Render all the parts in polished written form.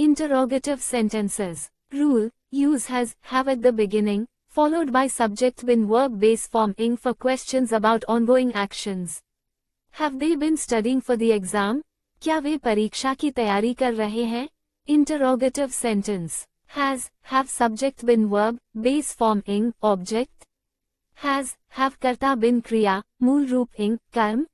Interrogative sentences. Rule. Use has, have at the beginning, followed by subject bin verb base form ing for questions about ongoing actions. Have they been studying for the exam? क्या वे परीक्षा की तैयारी कर रहे हैं? Interrogative sentence. Has, have subject bin verb, base form ing, object. Has, have कर्ता बिन क्रिया, मूल रूप ing, कर्म.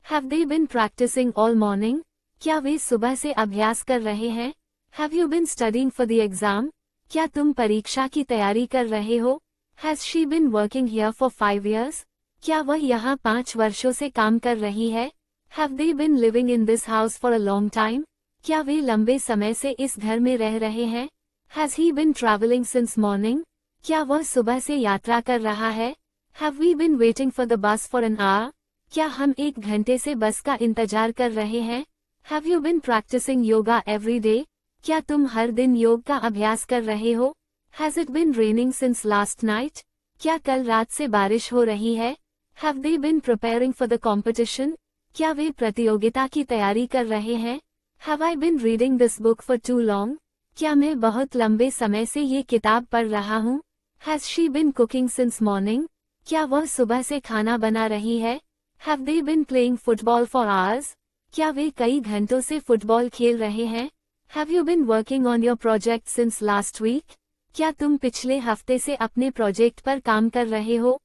Have they been practicing all morning? क्या वे सुबह से अभ्यास कर रहे हैं? Have you been studying for the exam? क्या तुम परीक्षा की तैयारी कर रहे हो? Has she been working here for 5 years? क्या वह यहाँ 5 वर्षों से काम कर रही है? Have they been living in this house for a long time? क्या वे लंबे समय से इस घर में रह रहे हैं? Has he been traveling since morning? क्या वह सुबह से यात्रा कर रहा है? Have we been waiting for the bus for an hour? क्या हम 1 घंटे से बस का इंतजार कर रहे हैं? Have you been practicing yoga every day? क्या तुम हर दिन योग का अभ्यास कर रहे हो? Has it been raining since last night? क्या कल रात से बारिश हो रही है? Have they been preparing for the competition? क्या वे प्रतियोगिता की तैयारी कर रहे हैं? Have I been reading this book for too long? क्या मैं बहुत लंबे समय से ये किताब पढ़ रहा हूँ? Has she been cooking since morning? क्या वह सुबह से खाना बना रही है? Have they been playing football for hours? क्या वे कई घंटों से फुटबॉल खेल रहे हैं? Have you been working on your project since last week? क्या तुम पिछले हफ्ते से अपने प्रोजेक्ट पर काम कर रहे हो?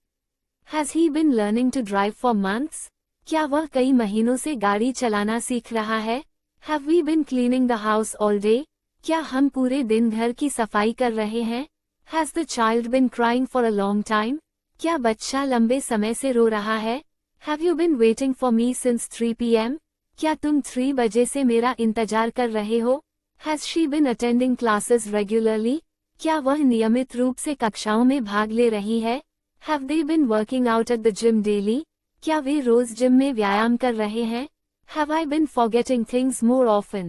Has he been learning to drive for months? क्या वह कई महीनों से गाड़ी चलाना सीख रहा है? Have we been cleaning the house all day? क्या हम पूरे दिन घर की सफाई कर रहे हैं? Has the child been crying for a long time? क्या बच्चा लंबे समय से रो रहा है? Have you been waiting for me since 3 p.m? क्या तुम 3 बजे से मेरा इंतजार कर रहे हो? Has she been attending classes regularly? क्या वह नियमित रूप से कक्षाओं में भाग ले रही है? Have they been working out at the gym daily? क्या वे रोज जिम में व्यायाम कर रहे हैं? Have I been forgetting things more often?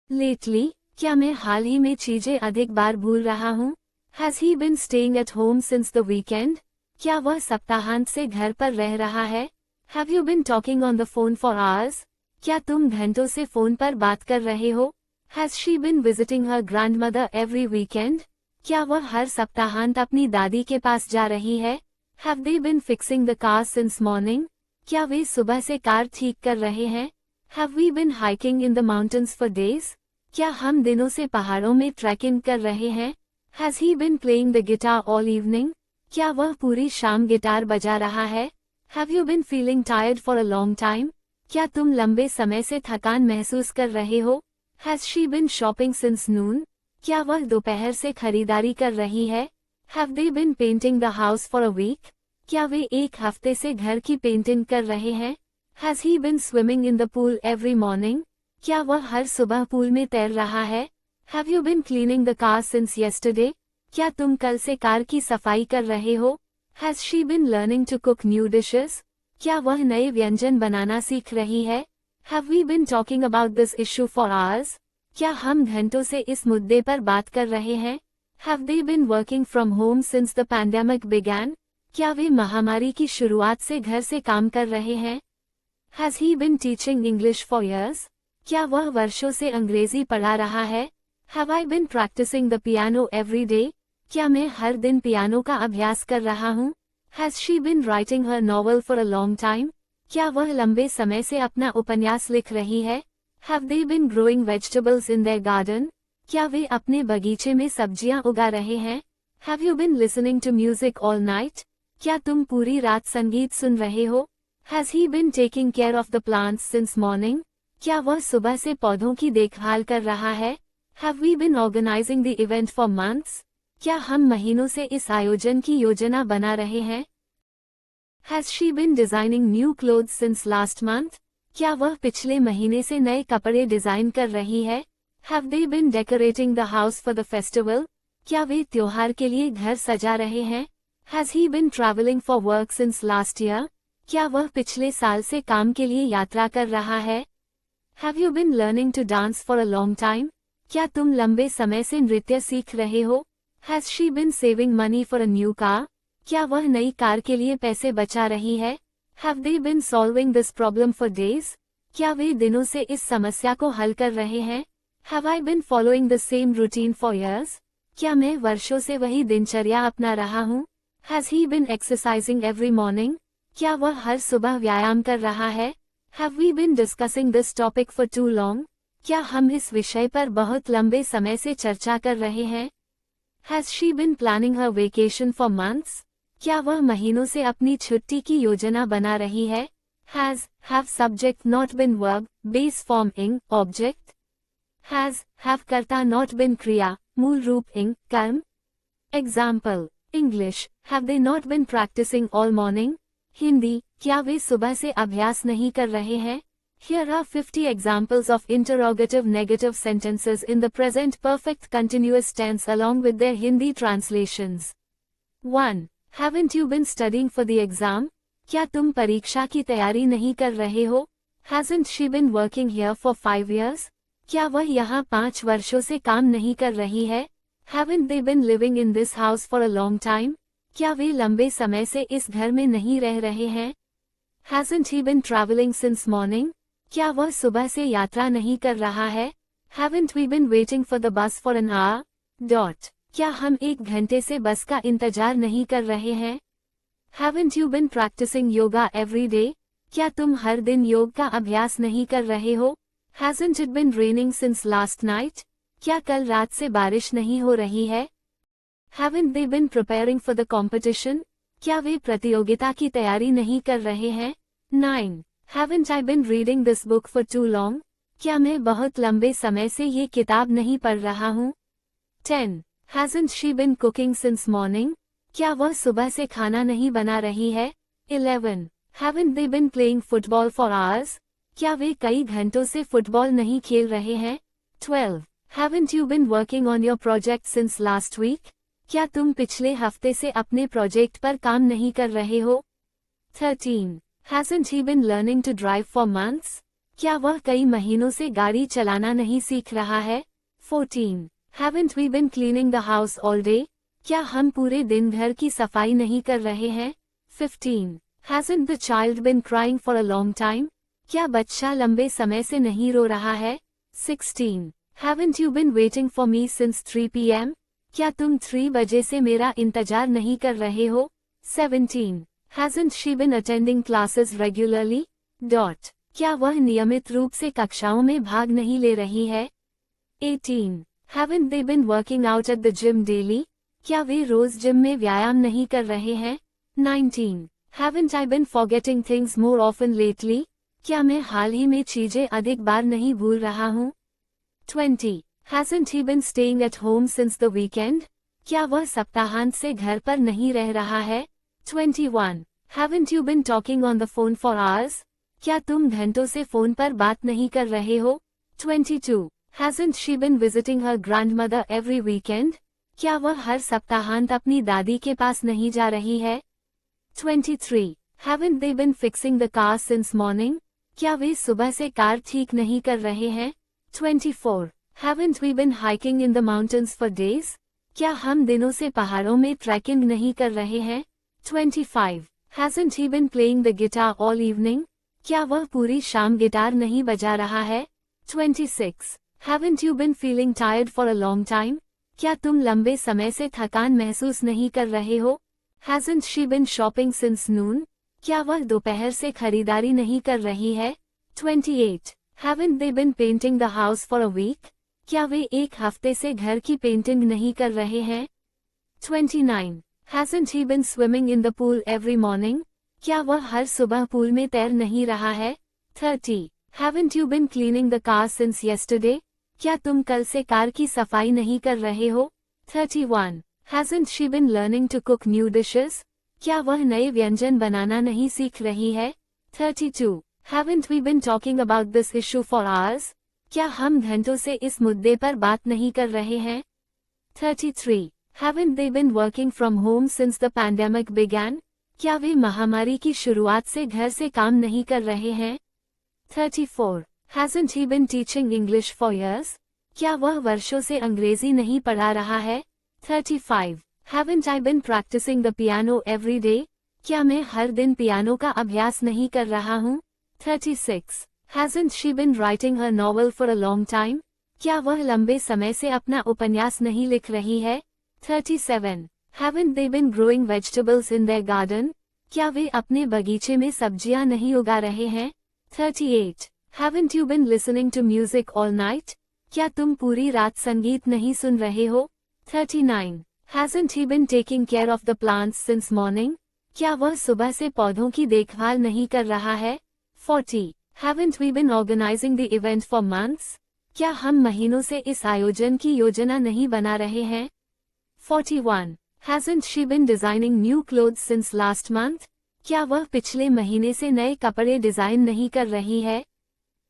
Lately, क्या मैं हाल ही में चीजें अधिक बार भूल रहा हूँ? Has he been staying at home since the weekend? क्या वह सप्ताहांत से घर पर रह रहा है? Have you been talking on the phone for hours? क्या तुम घंटों से फोन पर बात कर रहे हो? Has she been visiting her grandmother every weekend? क्या वह हर सप्ताहांत अपनी दादी के पास जा रही है? Have they been fixing the car since morning? क्या वे सुबह से कार ठीक कर रहे हैं? Have we been hiking in the mountains for days? क्या हम दिनों से पहाड़ों में ट्रैकिंग कर रहे हैं? Has he been playing the guitar all evening? क्या वह पूरी शाम गिटार बजा रहा है? Have you been feeling tired for a long time? क्या तुम लंबे समय से थकान महसूस कर रहे हो? Has she been shopping since noon? क्या वह दोपहर से खरीदारी कर रही है? Have they been painting the house for a week? क्या वे 1 हफ्ते से घर की पेंटिंग कर रहे हैं? Has he been swimming in the pool every morning? क्या वह हर सुबह पूल में तैर रहा है? Have you been cleaning the car since yesterday? क्या तुम कल से कार की सफाई कर रहे हो? Has she been learning to cook new dishes? क्या वह नए व्यंजन बनाना सीख रही है? Have we been talking about this issue for hours? क्या हम घंटों से इस मुद्दे पर बात कर रहे हैं? Have they been working from home since the pandemic began? क्या वे महामारी की शुरुआत से घर से काम कर रहे हैं? Has he been teaching English for years? क्या वह वर्षों से अंग्रेजी पढ़ा रहा है? Have I been practicing the piano every day? क्या मैं हर दिन पियानो का अभ्यास कर रहा हूँ? Has she been writing her novel for a long time? क्या वह लंबे समय से अपना उपन्यास लिख रही है? Have they been growing vegetables in their garden? क्या वे अपने बगीचे में सब्जियां उगा रहे हैं? Have you been listening to music all night? क्या तुम पूरी रात संगीत सुन रहे हो? Has he been taking care of the plants since morning? क्या वह सुबह से पौधों की देखभाल कर रहा है? Have we been organizing the event for months? क्या हम महीनों से इस आयोजन की योजना बना रहे हैं? Has she been designing new clothes since last month? क्या वह पिछले महीने से नए कपड़े डिजाइन कर रही है? Have they been decorating the house for the festival? क्या वे त्योहार के लिए घर सजा रहे हैं? Has he been traveling for work since last year? क्या वह पिछले साल से काम के लिए यात्रा कर रहा है? Have you been learning to dance for a long time? क्या तुम लंबे समय से नृत्य सीख रहे हो? Has she been saving money for a new car? क्या वह नई कार के लिए पैसे बचा रही है? Have they been solving this problem for days? क्या वे दिनों से इस समस्या को हल कर रहे हैं? Have I been following the same routine for years? क्या मैं वर्षों से वही दिनचर्या अपना रहा हूँ? Has he been exercising every morning? क्या वह हर सुबह व्यायाम कर रहा है? Have we been discussing this topic for too long? क्या हम इस विषय पर बहुत लंबे समय से चर्चा कर रहे हैं? Has she been planning her vacation for months? क्या वह महीनों से अपनी छुट्टी की योजना बना रही है? Has, have subject not been verb, base form ing, object? Has, have कर्ता not been क्रिया, मूल रूप ing, कर्म? Example, English, have they not been practicing all morning? Hindi, क्या वे सुबह से अभ्यास नहीं कर रहे हैं? Here are 50 examples of interrogative negative sentences in the present perfect continuous tense along with their Hindi translations. 1. Haven't you been studying for the exam? क्या तुम परीक्षा की तैयारी नहीं कर रहे हो? Hasn't she been working here for 5 years? क्या वह यहाँ 5 वर्षों से काम नहीं कर रही है? Haven't they been living in this house for a long time? क्या वे लंबे समय से इस घर में नहीं रह रहे हैं? Hasn't he been traveling since morning? क्या वह सुबह से यात्रा नहीं कर रहा है? Haven't we been waiting for the bus for an hour? क्या हम 1 घंटे से बस का इंतजार नहीं कर रहे हैं? Haven't you been practicing yoga every day? क्या तुम हर दिन योग का अभ्यास नहीं कर रहे हो? Hasn't it been raining since last night? क्या कल रात से बारिश नहीं हो रही है? Haven't they been preparing for the competition? क्या वे प्रतियोगिता की तैयारी नहीं कर रहे हैं? 9. Haven't I been reading this book for too long? क्या मैं बहुत लंबे समय से ये किताब नहीं पढ़ रहा हूँ? 10. Hasn't she been cooking since morning? क्या वह सुबह से खाना नहीं बना रही है? 11. Haven't they been playing football for hours? क्या वे कई घंटों से फुटबॉल नहीं खेल रहे हैं? 12. Haven't you been working on your project since last week? क्या तुम पिछले हफ्ते से अपने प्रोजेक्ट पर काम नहीं कर रहे हो? 13. Hasn't he been learning to drive for months? क्या वह कई महीनों से गाड़ी चलाना नहीं सीख रहा है? 14. Haven't we been cleaning the house all day? क्या हम पूरे दिन घर की सफाई नहीं कर रहे हैं? 15. Hasn't the child been crying for a long time? क्या बच्चा लंबे समय से नहीं रो रहा है? 16. Haven't you been waiting for me since 3 p.m.? क्या तुम 3 बजे से मेरा इंतजार नहीं कर रहे हो? 17. Hasn't she been attending classes regularly? क्या वह नियमित रूप से कक्षाओं में भाग नहीं ले रही है? 18. Haven't they been working out at the gym daily? क्या वे रोज जिम में व्यायाम नहीं कर रहे हैं? 19. Haven't I been forgetting things more often lately? क्या मैं हाल ही में चीजें अधिक बार नहीं भूल रहा हूँ? 20. Hasn't he been staying at home since the weekend? क्या वह सप्ताहांत से घर पर नहीं रह रहा है? 21. Haven't you been talking on the phone for hours? क्या तुम घंटों से फोन पर बात नहीं कर रहे हो? 22. Hasn't she been visiting her grandmother every weekend? क्या वह हर सप्ताहांत अपनी दादी के पास नहीं जा रही है? 23. Haven't they been fixing the car since morning? क्या वे सुबह से कार ठीक नहीं कर रहे हैं? 24. Haven't we been hiking in the mountains for days? क्या हम दिनों से पहाड़ों में ट्रैकिंग नहीं कर रहे हैं? 25. Hasn't he been playing the guitar all evening? क्या वह पूरी शाम गिटार नहीं बजा रहा है? 26. Haven't you been feeling tired for a long time? क्या तुम लंबे समय से थकान महसूस नहीं कर रहे हो? Hasn't she been shopping since noon? क्या वह दोपहर से खरीदारी नहीं कर रही है? 28. Haven't they been painting the house for a week? क्या वे 1 हफ्ते से घर की पेंटिंग नहीं कर रहे हैं? 29. Hasn't he been swimming in the pool every morning? क्या वह हर सुबह पूल में तैर नहीं रहा है? 30. Haven't you been cleaning the car since yesterday? क्या तुम कल से कार की सफाई नहीं कर रहे हो? 31. Hasn't she been learning to cook new dishes? क्या वह नए व्यंजन बनाना नहीं सीख रही है? 32. Haven't we been talking about this issue for hours? क्या हम घंटों से इस मुद्दे पर बात नहीं कर रहे हैं? 33. Haven't they been working from home since the pandemic began? क्या वे महामारी की शुरुआत से घर से काम नहीं कर रहे हैं? 34. Hasn't he been teaching English for years? क्या वह वर्षों से अंग्रेजी नहीं पढ़ा रहा है? 35. Haven't I been practicing the piano every day? क्या मैं हर दिन पियानो का अभ्यास नहीं कर रहा हूँ? 36. Hasn't she been writing her novel for a long time? क्या वह लंबे समय से अपना उपन्यास नहीं लिख रही है? 37. Haven't they been growing vegetables in their garden? क्या वे अपने बगीचे में सब्जियां नहीं उगा रहे हैं? 38. Haven't you been listening to music all night? क्या तुम पूरी रात संगीत नहीं सुन रहे हो? 39. Hasn't he been taking care of the plants since morning? क्या वह सुबह से पौधों की देखभाल नहीं कर रहा है? 40. Haven't we been organizing the event for months? क्या हम महीनों से इस आयोजन की योजना नहीं बना रहे हैं? 41. Hasn't she been designing new clothes since last month? क्या वह पिछले महीने से नए कपड़े डिजाइन नहीं कर रही है?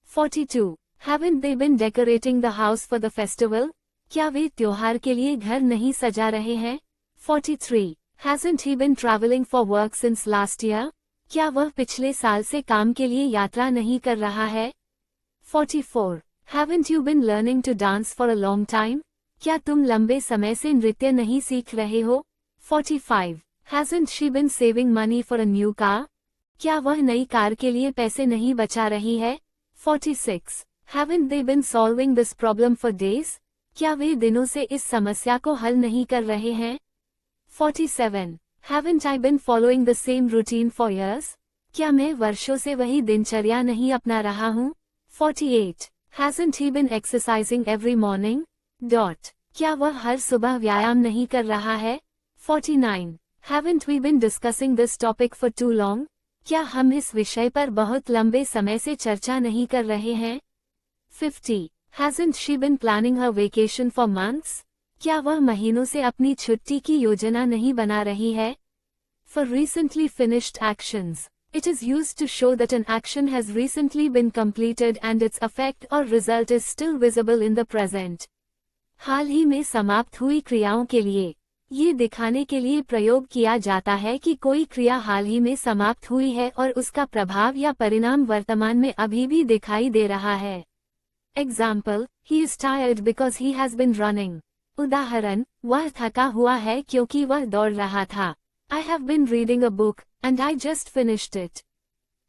42. Haven't they been decorating the house for the festival? क्या वे त्योहार के लिए घर नहीं सजा रहे हैं? 43. Hasn't he been traveling for work since last year? क्या वह पिछले साल से काम के लिए यात्रा नहीं कर रहा है? 44. Haven't you been learning to dance for a long time? क्या तुम लंबे समय से नृत्य नहीं सीख रहे हो? 45. Hasn't she been saving money for a new car? क्या वह नई कार के लिए पैसे नहीं बचा रही है? 46. Haven't they been solving this problem for days? क्या वे दिनों से इस समस्या को हल नहीं कर रहे हैं? 47. Haven't I been following the same routine for years? क्या मैं वर्षों से वही दिनचर्या नहीं अपना रहा हूँ? 48. Hasn't he been exercising every morning? क्या वह हर सुबह व्यायाम नहीं कर रहा है? 49. Haven't we been discussing this topic for too long? क्या हम इस विषय पर बहुत लंबे समय से चर्चा नहीं कर रहे हैं? 50. Hasn't she been planning her vacation for months? क्या वह महीनों से अपनी छुट्टी की योजना नहीं बना रही है? For recently finished actions, it is used to show that an action has recently been completed and its effect or result is still visible in the present. हाल ही में समाप्त हुई क्रियाओं के लिए ये दिखाने के लिए प्रयोग किया जाता है कि कोई क्रिया हाल ही में समाप्त हुई है और उसका प्रभाव या परिणाम वर्तमान में अभी भी दिखाई दे रहा है. Example, he is tired because he has been running. उदाहरण, वह थका हुआ है क्योंकि वह दौड़ रहा था. I have been reading a book, and I just finished it.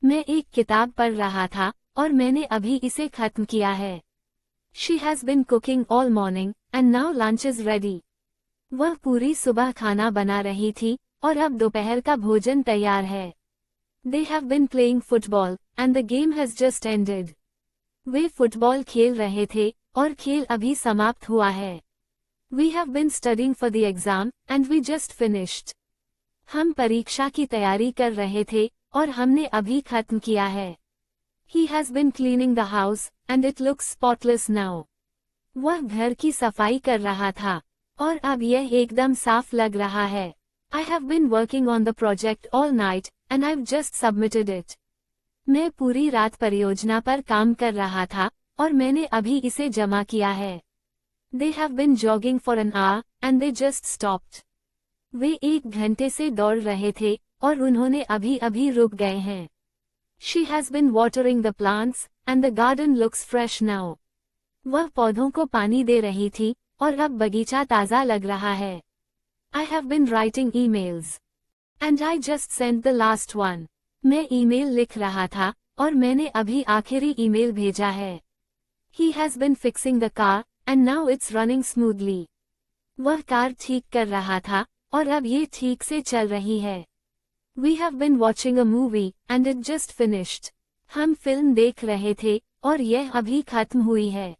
मैं एक किताब पढ़ रहा था, और मैंने अभी इसे खत्म किया है. She has been cooking all morning, and now lunch is ready. वह पूरी सुबह खाना बना रही थी, और अब दोपहर का भोजन तैयार है. They have been playing football, and the game has just ended. Way football खेल रहे थे, और खेल अभी समाप्त हुआ है. We have been studying for the exam, and we just finished. हम परीक्षा की तैयारी कर रहे थे, और हमने अभी खत्म किया है. He has been cleaning the house, and it looks spotless now. वह घर की सफाई कर रहा था, और अब यह एकदम साफ लग रहा है. I have been working on the project all night, and I've just submitted it. मैं पूरी रात परियोजना पर काम कर रहा था, और मैंने अभी इसे जमा किया है. They have been jogging for an hour, and they just stopped. वे 1 घंटे से दौड़ रहे थे, और उन्होंने अभी रुक गए हैं. She has been watering the plants, and the garden looks fresh now. वह पौधों को पानी दे रही थी, और अब बगीचा ताज़ा लग रहा है. I have been writing emails. And I just sent the last one. मैं ईमेल लिख रहा था, और मैंने अभी आखिरी ईमेल भेजा है. He has been fixing the car, and now it's running smoothly. वह कार ठीक कर रहा था, और अब ये ठीक से चल रही है. We have been watching a movie, and it just finished. हम फिल्म देख रहे थे, और यह अभी खत्म हुई है.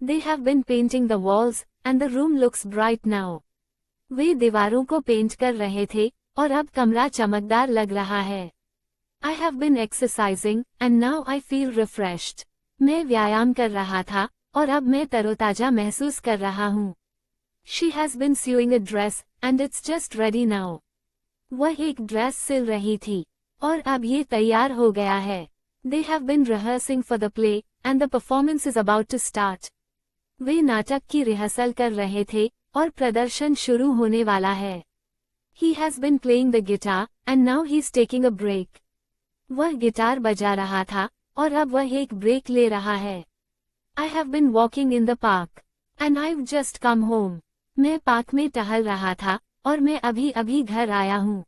They have been painting the walls, and the room looks bright now. वे दीवारों को पेंट कर रहे थे, और अब कमरा चमकदार लग रहा है. I have been exercising, and now I feel refreshed. मैं व्यायाम कर रहा था, और अब मैं तरोताजा महसूस कर रहा हूँ. She has been sewing a dress, and it's just ready now. वह एक ड्रेस सिल रही थी, और अब ये तैयार हो गया है. They have been rehearsing for the play, and the performance is about to start. वे नाटक की रिहर्सल कर रहे थे, और प्रदर्शन शुरू होने वाला है. He has been playing the guitar, and now he's taking a break. वह गिटार बजा रहा था, और अब वह एक ब्रेक ले रहा है. I have been walking in the park, and I've just come home. मैं पार्क में टहल रहा था, और मैं अभी घर आया हूँ.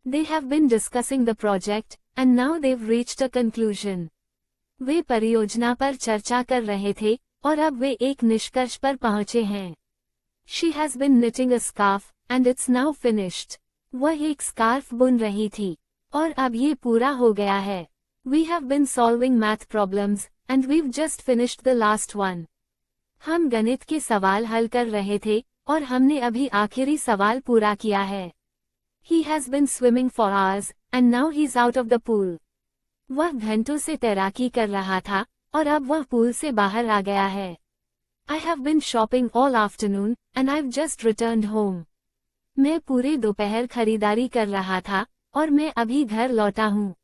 They have been discussing the project, and now they've reached a conclusion. वे परियोजना पर चर्चा कर रहे थे, और अब वे एक निष्कर्ष पर पहुंचे हैं। She has been knitting a scarf, and it's now finished. वह एक स्कार्फ बुन रही थी, और अब ये पूरा हो गया है। We have been solving math problems, and we've just finished the last one. हम गणित के सवाल हल कर रहे थे, और हमने अभी आखिरी सवाल पूरा किया है। He has been swimming for hours, and now he's out of the pool. वह घंटों से तैराकी कर रहा था, और अब वह पूल से बाहर आ गया है। I have been shopping all afternoon, and I've just returned home. मैं पूरे दोपहर खरीदारी कर रहा था, और मैं अभी घर लौटा हूँ।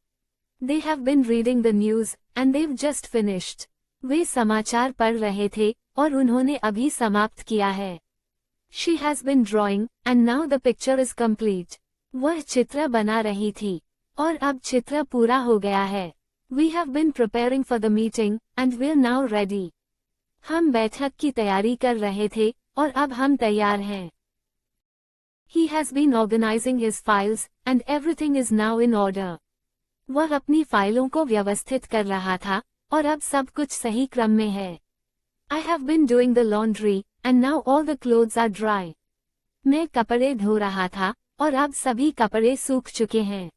They have been reading the news, and they've just finished. वे समाचार पढ़ रहे थे, और उन्होंने अभी समाप्त किया है। She has been drawing, and now the picture is complete. वह चित्र बना रही थी, और अब चित्र पूरा हो गया है। We have been preparing for the meeting, and we're now ready. हम बैठक की तैयारी कर रहे थे, और अब हम तैयार हैं। He has been organizing his files, and everything is now in order. वह अपनी फाइलों को व्यवस्थित कर रहा था, और अब सब कुछ सही क्रम में है। I have been doing the laundry, and now all the clothes are dry. मैं कपड़े धो रहा था, और अब सभी कपड़े सूख चुके हैं।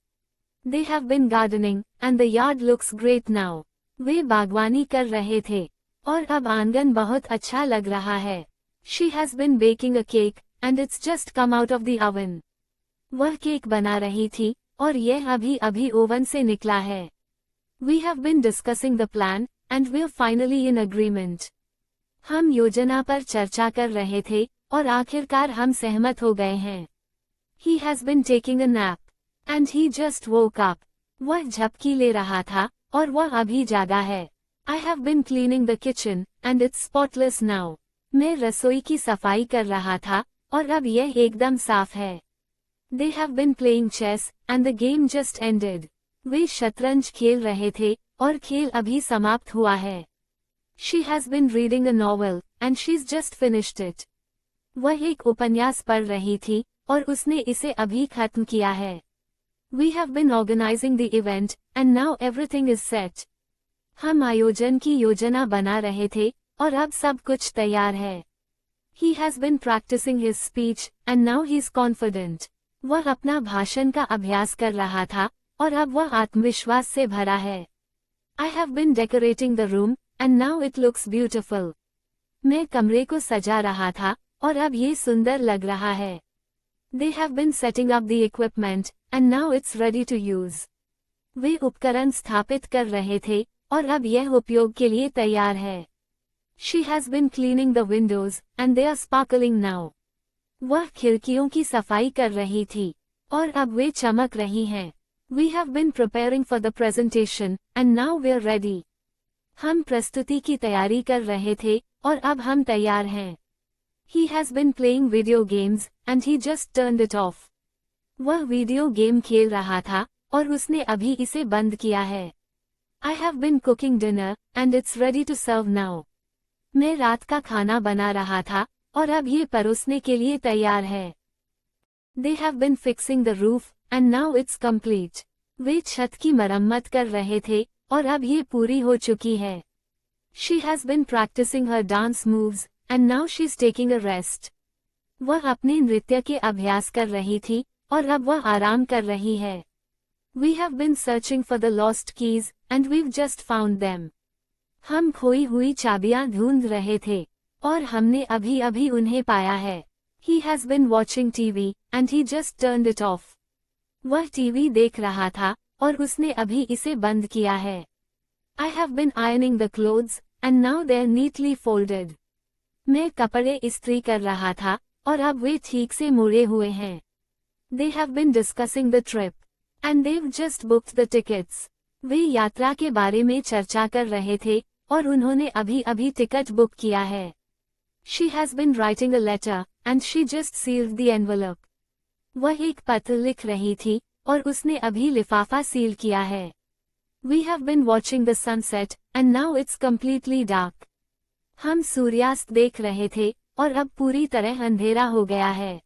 They have been gardening, and the yard looks great now. वे बागवानी कर रहे थे, और अब आंगन बहुत अच्छा लग रहा है। She has been baking a cake, and it's just come out of the oven. वह केक बना रही थी, और यह अभी ओवन से निकला है। We have been discussing the plan, and we're finally in agreement. हम योजना पर चर्चा कर रहे थे, और आखिरकार हम सहमत हो गए हैं। He has been taking a nap, and he just woke up. वह झपकी ले रहा था, और वह अभी जागा है। I have been cleaning the kitchen, and it's spotless now. मैं रसोई की सफाई कर रहा था, और अब यह एकदम साफ है। They have been playing chess, and the game just ended. वे शतरंज खेल रहे थे, और खेल अभी समाप्त हुआ है। She has been reading a novel, and she's just finished it. वह एक उपन्यास पढ़ रही थी, और उसने इसे अभी खत्म किया है। We have been organizing the event, and now everything is set. हम आयोजन की योजना बना रहे थे, और अब सब कुछ तैयार है। He has been practicing his speech, and now he's confident. वह अपना भाषण का अभ्यास कर रहा था, और अब वह आत्मविश्वास से भरा है। I have been decorating the room, and now it looks beautiful. मैं कमरे को सजा रहा था, और अब ये सुंदर लग रहा है। They have been setting up the equipment, and now it's ready to use. वे उपकरण स्थापित कर रहे थे, और अब यह उपयोग के लिए तैयार है। She has been cleaning the windows, and they are sparkling now. वह खिड़कियों की सफाई कर रही थी, और अब वे चमक रही हैं। We have been preparing for the presentation, and now we're ready. हम प्रस्तुति की तैयारी कर रहे थे, और अब हम तैयार हैं। He has been playing video games, and he just turned it off. वह वीडियो गेम खेल रहा था, और उसने अभी इसे बंद किया है। I have been cooking dinner, and it's ready to serve now. मैं रात का खाना बना रहा था, और अब ये परोसने के लिए तैयार है। They have been fixing the roof, and now it's complete. वे छत की मरम्मत कर रहे थे, और अब ये पूरी हो चुकी है। She has been practicing her dance moves, and now she's taking a rest. वह अपने नृत्य के अभ्यास कर रही थी, और अब वह आराम कर रही है। We have been searching for the lost keys, and we've just found them. हम खोई हुई चाबियां ढूंढ रहे थे, और हमने अभी उन्हें पाया है। He has been watching TV, and he just turned it off. वह टीवी देख रहा था, और उसने अभी इसे बंद किया है। I have been ironing the clothes, and now they're neatly folded. मैं कपड़े इस्त्री कर रहा था, और अब वे ठीक से मुड़े हुए हैं। They have been discussing the trip, and they've just booked the tickets. वे यात्रा के बारे में चर्चा कर रहे थे, और उन्होंने अभी टिकट बुक किया है। She has been writing a letter, and she just sealed the envelope. वह एक पत्र लिख रही थी, और उसने अभी लिफाफा सील किया है। We have been watching the sunset, and now it's completely dark. हम सूर्यास्त देख रहे थे, और अब पूरी तरह अंधेरा हो गया है।